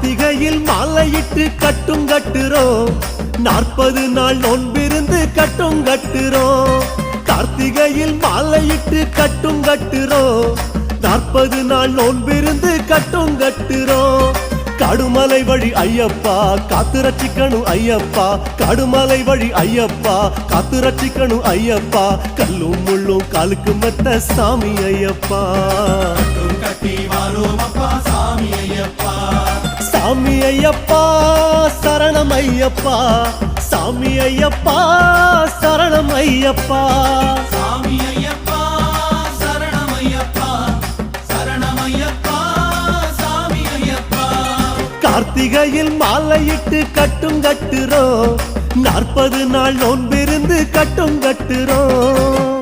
கார்த்திகையில் மாலையிட்டு கட்டும் கட்டுறோம் 40 நாள் நோன்பிருந்து கட்டும் கட்டுறோம் கார்த்திகையில் மாலையிட்டு கட்டும் கட்டுறோம் 40 நாள் நோன்பிருந்து கட்டும் கட்டுறோம் கடுமலை வழி ஐயப்பா காத்து ரட்சிக்கணும் ஐயப்பா கடுமலை வழி ஐயப்பா காத்து ரட்சிக்கணும் ஐயப்பா கல்லும் முள்ளும் காலுக்கு மெத்த சாமி ஐயப்பா சாமி ஐயப்பா சரணம் ஐயப்பா சாமி ஐயப்பா சரணம் ஐயப்பா சாமி ஐயப்பா சரணம் ஐயப்பா சரணம் ஐயப்பா சாமி ஐயப்பா கார்த்திகையில் மாலையிட்டு கட்டும் கட்டுறோம் 40 நாள் நோன்பிருந்து கட்டும் கட்டுறோம்